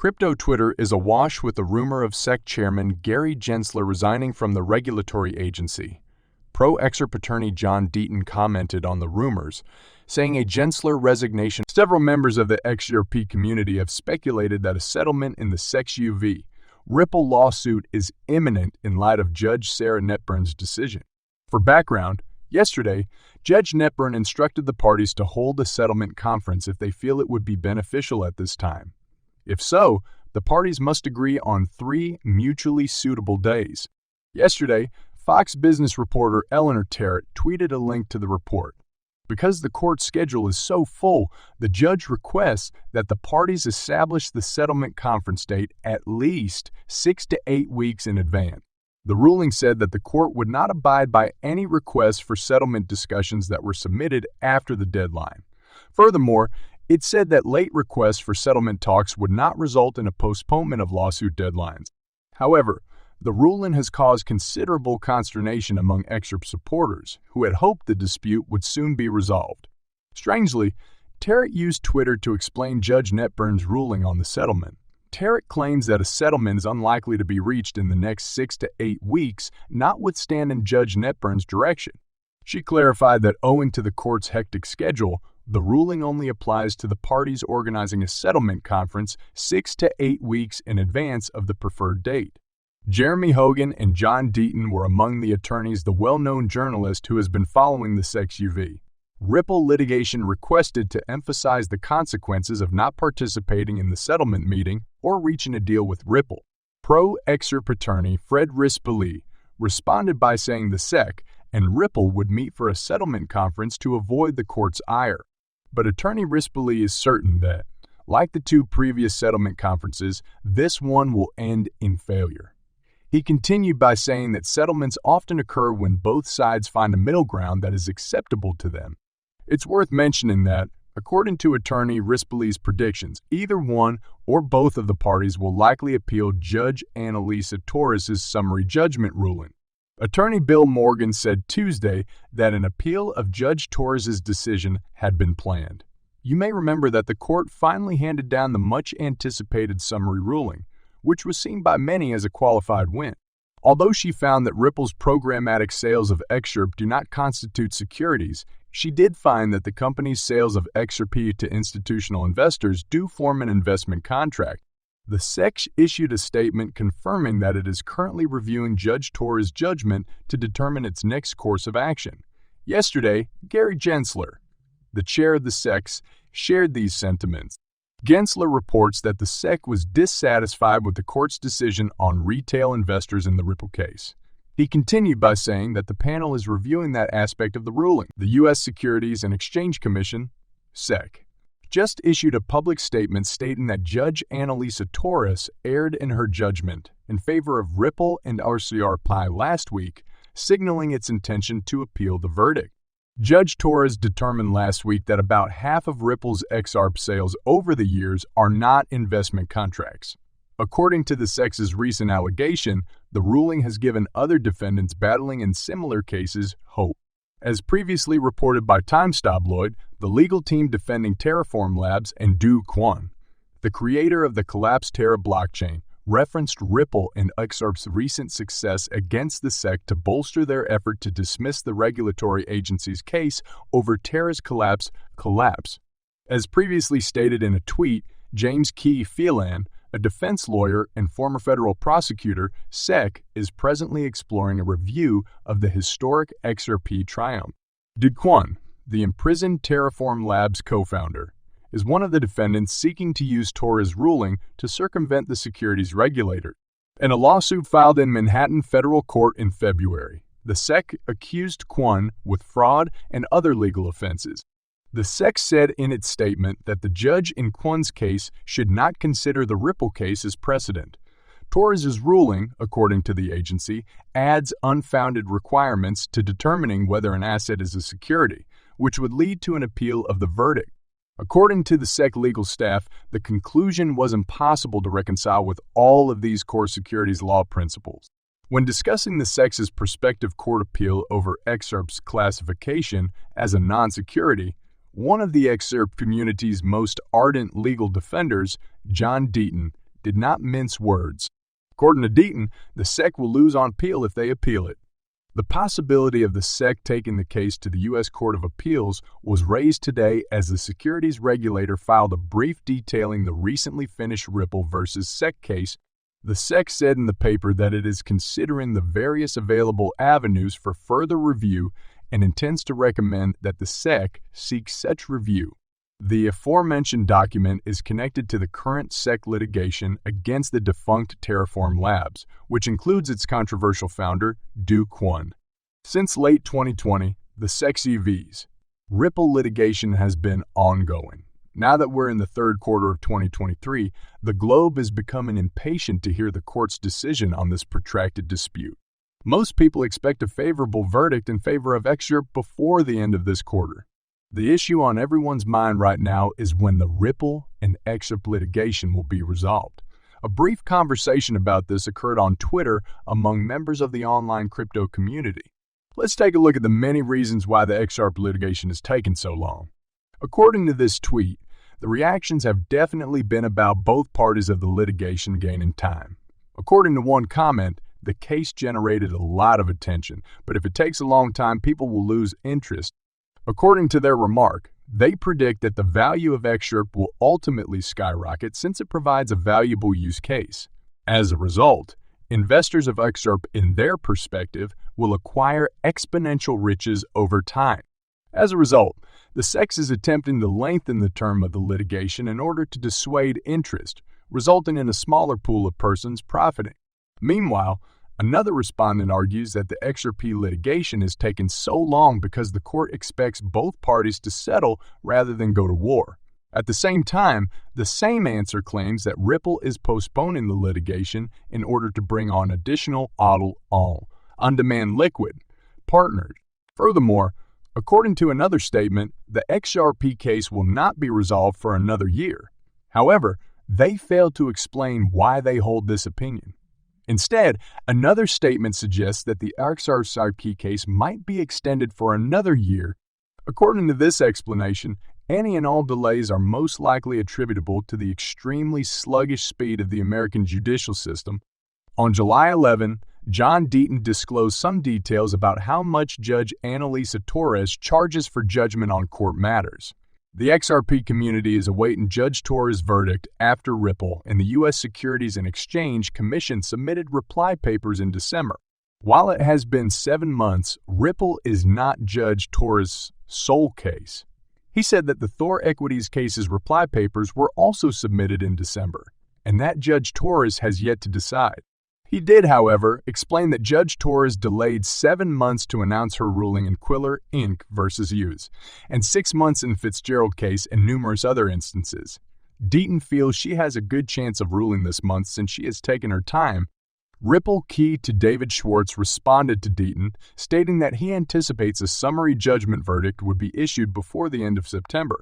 Crypto Twitter is awash with the rumor of SEC Chairman Gary Gensler resigning from the regulatory agency. Pro-XRP attorney John Deaton commented on the rumors, saying a Gensler resignation. Several members of the XRP community have speculated that a settlement in the SEC v. Ripple lawsuit is imminent in light of Judge Sarah Netburn's decision. For background, yesterday, Judge Netburn instructed the parties to hold a settlement conference if they feel it would be beneficial at this time. If so, the parties must agree on 3 mutually suitable days. Yesterday, Fox Business reporter Eleanor Terrett tweeted a link to the report. Because the court schedule is so full, the judge requests that the parties establish the settlement conference date at least 6 to 8 weeks in advance. The ruling said that the court would not abide by any requests for settlement discussions that were submitted after the deadline. Furthermore, it said that late requests for settlement talks would not result in a postponement of lawsuit deadlines. However, the ruling has caused considerable consternation among XRP supporters, who had hoped the dispute would soon be resolved. Strangely, Terrett used Twitter to explain Judge Netburn's ruling on the settlement. Terrett claims that a settlement is unlikely to be reached in the next 6 to 8 weeks, notwithstanding Judge Netburn's direction. She clarified that owing to the court's hectic schedule, the ruling only applies to the parties organizing a settlement conference 6 to 8 weeks in advance of the preferred date. Jeremy Hogan and John Deaton were among the attorneys. The well-known journalist who has been following the SEC v. Ripple litigation requested to emphasize the consequences of not participating in the settlement meeting or reaching a deal with Ripple. Pro-XRP attorney Fred Rispoli responded by saying the SEC and Ripple would meet for a settlement conference to avoid the court's ire. But attorney Rispoli is certain that, like the 2 previous settlement conferences, this one will end in failure. He continued by saying that settlements often occur when both sides find a middle ground that is acceptable to them. It's worth mentioning that, according to attorney Rispoli's predictions, either one or both of the parties will likely appeal Judge Annalisa Torres's summary judgment ruling. Attorney Bill Morgan said Tuesday that an appeal of Judge Torres's decision had been planned. You may remember that the court finally handed down the much-anticipated summary ruling, which was seen by many as a qualified win. Although she found that Ripple's programmatic sales of XRP do not constitute securities, she did find that the company's sales of XRP to institutional investors do form an investment contract. The SEC issued a statement confirming that it is currently reviewing Judge Torres' judgment to determine its next course of action. Yesterday, Gary Gensler, the chair of the SEC, shared these sentiments. Gensler reports that the SEC was dissatisfied with the court's decision on retail investors in the Ripple case. He continued by saying that the panel is reviewing that aspect of the ruling. The U.S. Securities and Exchange Commission, SEC, just issued a public statement stating that Judge Annalisa Torres erred in her judgment in favor of Ripple and XRP last week, signaling its intention to appeal the verdict. Judge Torres determined last week that about half of Ripple's XRP sales over the years are not investment contracts. According to the SEC's recent allegation, the ruling has given other defendants battling in similar cases hope. As previously reported by Times Tabloid, the legal team defending Terraform Labs and Do Kwon, the creator of the collapsed Terra blockchain, referenced Ripple and XRP's recent success against the SEC to bolster their effort to dismiss the regulatory agency's case over Terra's collapse. As previously stated in a tweet, James Key Phelan, a defense lawyer and former federal prosecutor, SEC is presently exploring a review of the historic XRP triumph. Do Kwon, the imprisoned Terraform Labs co-founder, is one of the defendants seeking to use Torres' ruling to circumvent the securities regulator. In a lawsuit filed in Manhattan federal court in February, the SEC accused Kwon with fraud and other legal offenses. The SEC said in its statement that the judge in Kwon's case should not consider the Ripple case as precedent. Torres' ruling, according to the agency, adds unfounded requirements to determining whether an asset is a security, which would lead to an appeal of the verdict. According to the SEC legal staff, the conclusion was impossible to reconcile with all of these core securities law principles. When discussing the SEC's prospective court appeal over XRP's classification as a non-security, one of the XRP community's most ardent legal defenders, John Deaton, did not mince words. According to Deaton, the SEC will lose on appeal if they appeal it. The possibility of the SEC taking the case to the U.S. Court of Appeals was raised today as the securities regulator filed a brief detailing the recently finished Ripple versus SEC case. The SEC said in the paper that it is considering the various available avenues for further review and intends to recommend that the SEC seek such review. The aforementioned document is connected to the current SEC litigation against the defunct Terraform Labs, which includes its controversial founder, Do Kwon. Since late 2020, the SEC's EVs Ripple litigation has been ongoing. Now that we're in the third quarter of 2023, the globe is becoming impatient to hear the court's decision on this protracted dispute. Most people expect a favorable verdict in favor of XRP before the end of this quarter. The issue on everyone's mind right now is when the Ripple and XRP litigation will be resolved. A brief conversation about this occurred on Twitter among members of the online crypto community. Let's take a look at the many reasons why the XRP litigation has taken so long. According to this tweet, the reactions have definitely been about both parties of the litigation gaining time. According to one comment, the case generated a lot of attention, but if it takes a long time, people will lose interest. According to their remark, they predict that the value of XRP will ultimately skyrocket since it provides a valuable use case. As a result, investors of XRP, in their perspective, will acquire exponential riches over time. As a result, the SEC is attempting to lengthen the term of the litigation in order to dissuade interest, resulting in a smaller pool of persons profiting. Meanwhile, another respondent argues that the XRP litigation is taking so long because the court expects both parties to settle rather than go to war. At the same time, the same answer claims that Ripple is postponing the litigation in order to bring on additional on-demand liquid partners. Furthermore, according to another statement, the XRP case will not be resolved for another year. However, they failed to explain why they hold this opinion. Instead, another statement suggests that the XRP case might be extended for another year. According to this explanation, any and all delays are most likely attributable to the extremely sluggish speed of the American judicial system. On July 11, John Deaton disclosed some details about how much Judge Annalisa Torres charges for judgment on court matters. The XRP community is awaiting Judge Torres' verdict after Ripple and the U.S. Securities and Exchange Commission submitted reply papers in December. While it has been 7 months, Ripple is not Judge Torres' sole case. He said that the Thor Equities case's reply papers were also submitted in December, and that Judge Torres has yet to decide. He did, however, explain that Judge Torres delayed 7 months to announce her ruling in Quiller, Inc. versus Hughes, and 6 months in Fitzgerald case and numerous other instances. Deaton feels she has a good chance of ruling this month since she has taken her time. Ripple key to David Schwartz responded to Deaton, stating that he anticipates a summary judgment verdict would be issued before the end of September.